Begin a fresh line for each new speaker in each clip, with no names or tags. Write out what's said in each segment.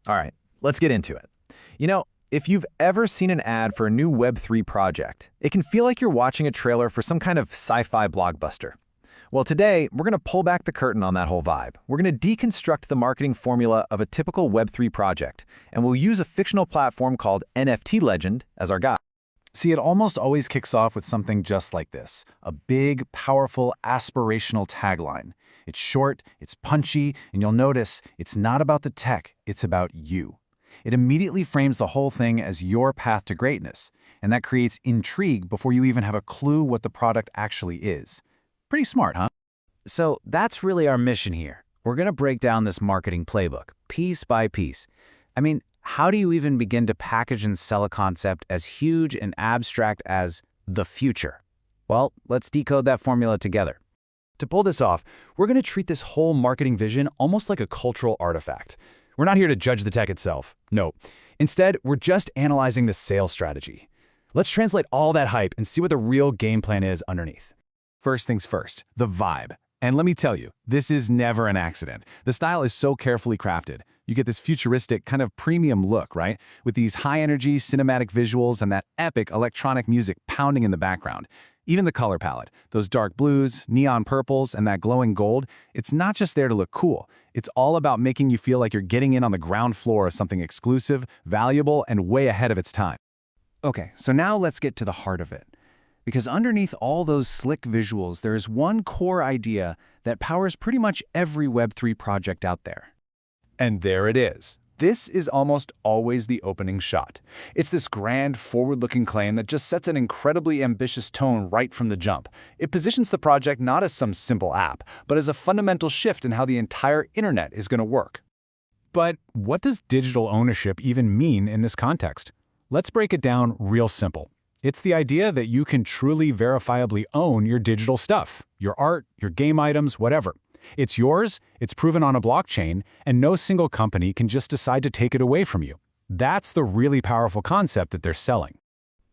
All right, let's get into it. You know, if you've ever seen an ad for a new Web3 project, it can feel like you're watching a trailer for some kind of sci-fi blockbuster. Well, today, we're going to pull back the curtain on that whole vibe. We're going to deconstruct the marketing formula of a typical Web3 project, and we'll use a fictional platform called NFT Legend as our guide.
See, it almost always kicks off with something just like this, a big, powerful, aspirational tagline. It's short, it's punchy, and you'll notice it's not about the tech, it's about you. It immediately frames the whole thing as your path to greatness, and that creates intrigue before you even have a clue what the product actually is. Pretty smart, huh?
So that's really our mission here. We're going to break down this marketing playbook, piece by piece. I mean, how do you even begin to package and sell a concept as huge and abstract as the future? Well, let's decode that formula together.
To pull this off, we're going to treat this whole marketing vision almost like a cultural artifact. We're not here to judge the tech itself. No. Instead, we're just analyzing the sales strategy. Let's translate all that hype and see what the real game plan is underneath. First things first, the vibe. And let me tell you, this is never an accident. The style is so carefully crafted. You get this futuristic kind of premium look, right? With these high-energy cinematic visuals and that epic electronic music pounding in the background. Even the color palette, those dark blues, neon purples, and that glowing gold, it's not just there to look cool. It's all about making you feel like you're getting in on the ground floor of something exclusive, valuable, and way ahead of its time.
Okay, so now let's get to the heart of it. Because underneath all those slick visuals, there is one core idea that powers pretty much every Web3 project out there.
And there it is. This is almost always the opening shot. It's this grand, forward-looking claim that just sets an incredibly ambitious tone right from the jump. It positions the project not as some simple app, but as a fundamental shift in how the entire internet is going to work. But what does digital ownership even mean in this context? Let's break it down real simple. It's the idea that you can truly verifiably own your digital stuff, your art, your game items, whatever. It's yours, it's proven on a blockchain, and no single company can just decide to take it away from you. That's the really powerful concept that they're selling.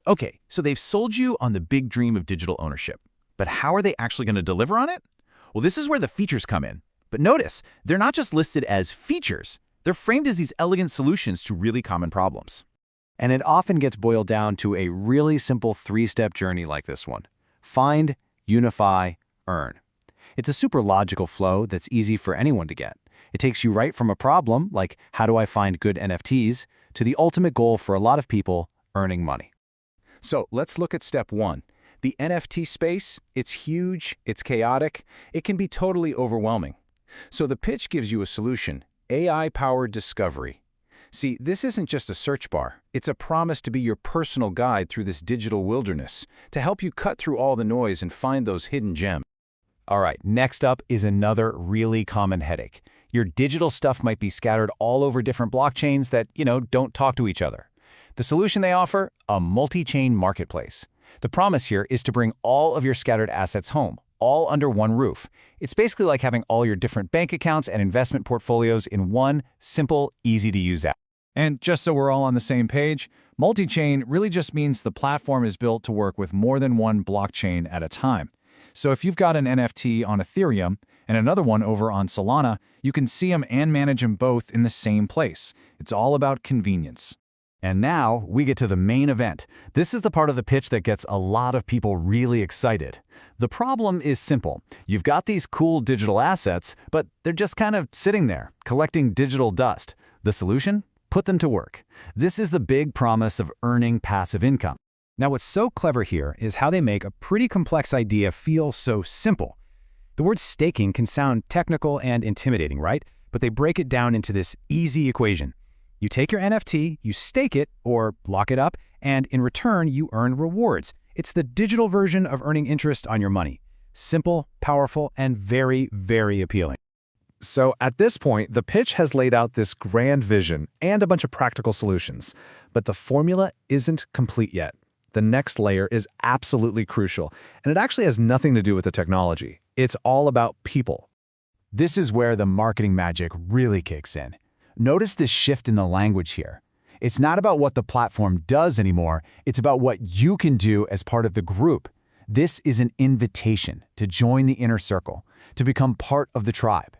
Okay, so they've sold you on the big dream of digital ownership. But how are they actually going to deliver on it? Well, this is where the features come in. But notice, they're not just listed as features. They're framed as these elegant solutions to really common problems.
And it often gets boiled down to a really simple three-step journey like this one. Find, unify, earn. It's a super logical flow that's easy for anyone to get. It takes you right from a problem, like how do I find good NFTs, to the ultimate goal for a lot of people, earning money.
So let's look at step one. The NFT space, it's huge, it's chaotic, it can be totally overwhelming. So the pitch gives you a solution, AI-powered discovery. See, this isn't just a search bar. It's a promise to be your personal guide through this digital wilderness, to help you cut through all the noise and find those hidden gems. All right, next up is another really common headache. Your digital stuff might be scattered all over different blockchains that, don't talk to each other. The solution they offer? A multi-chain marketplace. The promise here is to bring all of your scattered assets home, all under one roof. It's basically like having all your different bank accounts and investment portfolios in one simple, easy-to-use app. And just so we're all on the same page, multi-chain really just means the platform is built to work with more than one blockchain at a time. So if you've got an NFT on Ethereum and another one over on Solana, you can see them and manage them both in the same place. It's all about convenience. And now we get to the main event. This is the part of the pitch that gets a lot of people really excited. The problem is simple. You've got these cool digital assets, but they're just kind of sitting there, collecting digital dust. The solution? Put them to work. This is the big promise of earning passive income.
Now, what's so clever here is how they make a pretty complex idea feel so simple. The word staking can sound technical and intimidating, right? But they break it down into this easy equation. You take your NFT, you stake it or lock it up, and in return, you earn rewards. It's the digital version of earning interest on your money. Simple, powerful, and very, very appealing.
So at this point, the pitch has laid out this grand vision and a bunch of practical solutions. But the formula isn't complete yet. The next layer is absolutely crucial, and it actually has nothing to do with the technology. It's all about people. This is where the marketing magic really kicks in. Notice this shift in the language here. It's not about what the platform does anymore, it's about what you can do as part of the group. This is an invitation to join the inner circle, to become part of the tribe.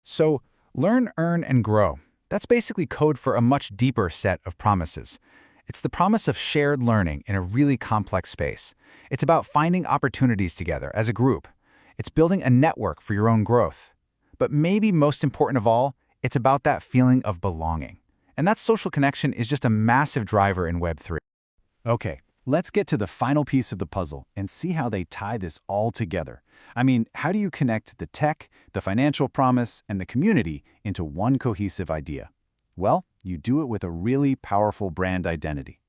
So, learn, earn, and grow.
That's basically code for a much deeper set of promises. It's the promise of shared learning in a really complex space. It's about finding opportunities together as a group. It's building a network for your own growth. But maybe most important of all, it's about that feeling of belonging. And that social connection is just a massive driver in Web3.
Okay, let's get to the final piece of the puzzle and see how they tie this all together. I mean, how do you connect the tech, the financial promise, and the community into one cohesive idea? Well, you do it with a really powerful brand identity.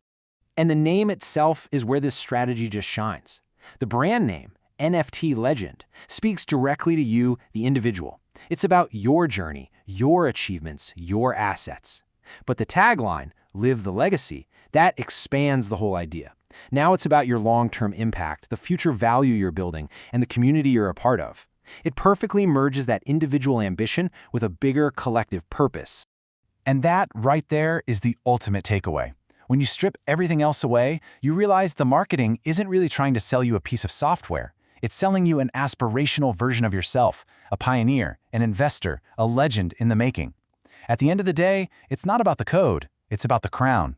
And the name itself is where this strategy just shines. The brand name, NFT Legend, speaks directly to you, the individual. It's about your journey, your achievements, your assets. But the tagline, Live the Legacy, that expands the whole idea. Now it's about your long-term impact, the future value you're building, and the community you're a part of. It perfectly merges that individual ambition with a bigger collective purpose.
And that right there is the ultimate takeaway. When you strip everything else away, you realize the marketing isn't really trying to sell you a piece of software. It's selling you an aspirational version of yourself, a pioneer, an investor, a legend in the making. At the end of the day, it's not about the code, it's about the crown.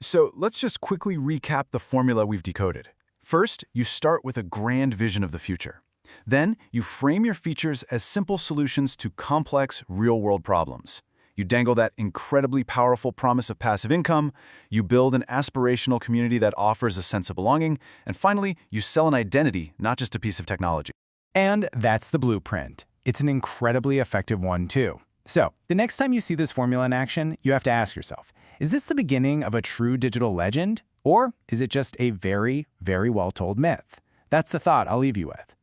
So let's just quickly recap the formula we've decoded. First, you start with a grand vision of the future. Then, you frame your features as simple solutions to complex, real-world problems. You dangle that incredibly powerful promise of passive income, you build an aspirational community that offers a sense of belonging, and finally, you sell an identity, not just a piece of technology.
And that's the blueprint. It's an incredibly effective one, too. So, the next time you see this formula in action, you have to ask yourself, is this the beginning of a true digital legend? Or is it just a very, very well-told myth? That's the thought I'll leave you with.